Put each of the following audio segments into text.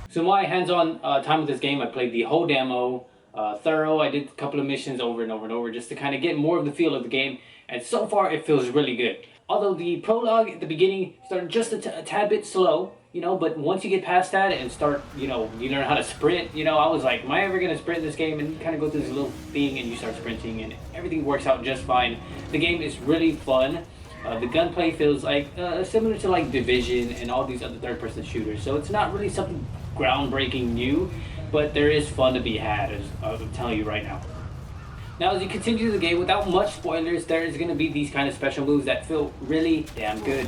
So my hands-on time with this game, I played the whole demo, thorough. I did a couple of missions over and over and over just to kind of get more of the feel of the game, and so far it feels really good. Although the prologue at the beginning started just a tad bit slow, you know, but once you get past that and start, you know, you learn how to sprint, you know, I was like, am I ever going to sprint this game? And you kind of go through this little thing and you start sprinting and everything works out just fine. The game is really fun. The gunplay feels like similar to like Division and all these other third-person shooters. So it's not really something groundbreaking new, but there is fun to be had, as I'm telling you right now. Now, as you continue the game, without much spoilers, there is going to be these kind of special moves that feel really damn good.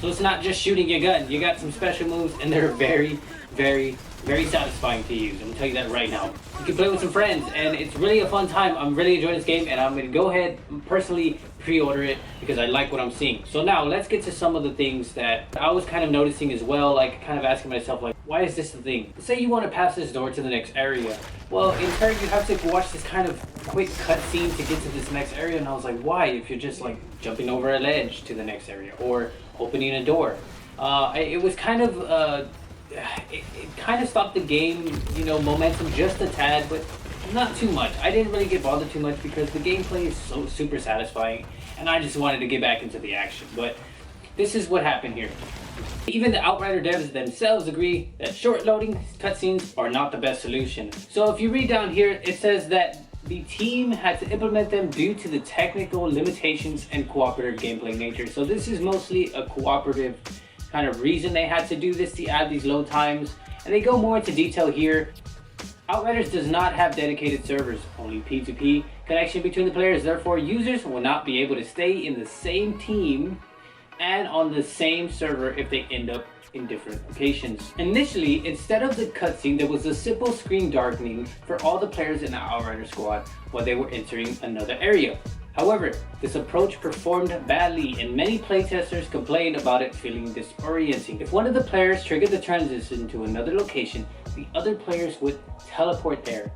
So it's not just shooting your gun. You got some special moves, and they're very, very, very satisfying to use. I'm going to tell you that right now. You can play with some friends, and it's really a fun time. I'm really enjoying this game, and I'm going to go ahead and personally pre-order it because I like what I'm seeing. So now, let's get to some of the things that I was kind of noticing as well, like kind of asking myself, like, why is this the thing? Say you want to pass this door to the next area. Well, in turn, you have to watch this kind of quick cutscene to get to this next area, and I was like, why? If you're just like jumping over a ledge to the next area or opening a door. It was kind of, it kind of stopped the game, you know, momentum just a tad, but not too much. I didn't really get bothered too much because the gameplay is so super satisfying, and I just wanted to get back into the action. But this is what happened here. Even the Outrider devs themselves agree that short loading cutscenes are not the best solution. So if you read down here, it says that the team had to implement them due to the technical limitations and cooperative gameplay nature. So this is mostly a cooperative kind of reason they had to do this, to add these load times. And they go more into detail here. Outriders does not have dedicated servers, only P2P connection between the players. Therefore, users will not be able to stay in the same team and on the same server if they end up in different locations. Initially, instead of the cutscene, there was a simple screen darkening for all the players in the Outrider squad while they were entering another area. However, this approach performed badly and many playtesters complained about it feeling disorienting. If one of the players triggered the transition to another location, the other players would teleport there,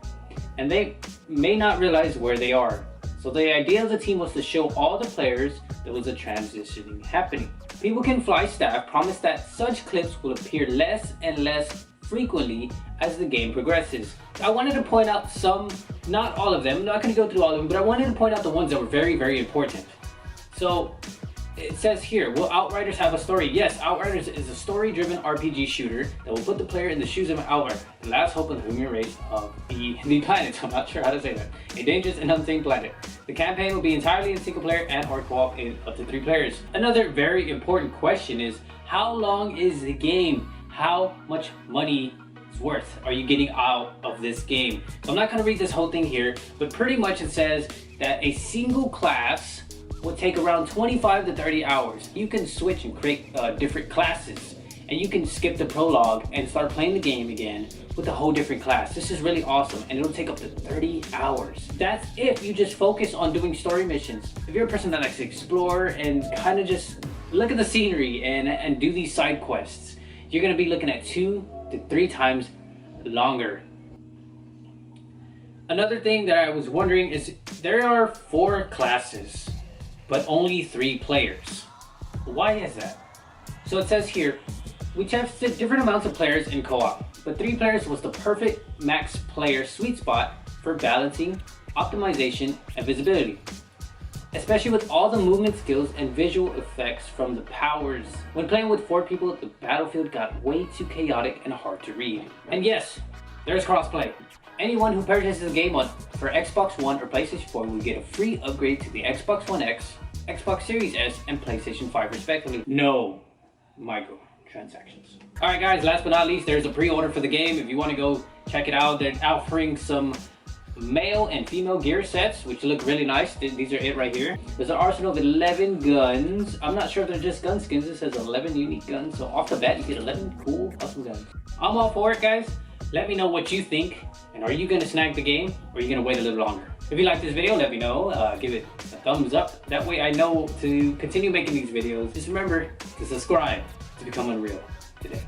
and they may not realize where they are. So the idea of the team was to show all the players there was a transitioning happening. People Can Fly staff promised that such clips will appear less and less frequently as the game progresses. I wanted to point out some, not all of them, I'm not going to go through all of them, but I wanted to point out the ones that were very, very important. So it says here, will Outriders have a story? Yes, Outriders is a story-driven RPG shooter that will put the player in the shoes of an outrider, the last hope of the human race of the planet. I'm not sure how to say that. A dangerous and unsafe planet. The campaign will be entirely in single player and or co-op in up to 3 players. Another very important question is, how long is the game? How much money worth are you getting out of this game? So I'm not going to read this whole thing here, but pretty much it says that a single class will take around 25 to 30 hours. You can switch and create different classes, and you can skip the prologue and start playing the game again with a whole different class. This is really awesome, and it'll take up to 30 hours. That's if you just focus on doing story missions. If you're a person that likes to explore and kind of just look at the scenery and do these side quests, you're going to be looking at 2 to 3 times longer. Another thing that I was wondering is there are 4 classes, but only 3 players. Why is that? So it says here, we tested different amounts of players in co-op, but 3 players was the perfect max player sweet spot for balancing, optimization, and visibility. Especially with all the movement skills and visual effects from the powers. When playing with 4 people, the battlefield got way too chaotic and hard to read. And yes, there's crossplay. Anyone who purchases the game for Xbox One or PlayStation 4 will get a free upgrade to the Xbox One X, Xbox Series S, and PlayStation 5 respectively. No microtransactions. Alright guys, last but not least, there's a pre-order for the game. If you want to go check it out, they're offering some male and female gear sets, which look really nice. These are it right here. There's an arsenal of 11 guns. I'm not sure if they're just gun skins. It says 11 unique guns. So off the bat, you get 11 cool, awesome guns. I'm all for it, guys. Let me know what you think. And are you going to snag the game, or are you going to wait a little longer? If you like this video, let me know. Give it a thumbs up. That way I know to continue making these videos. Just remember to subscribe to become Unreal today.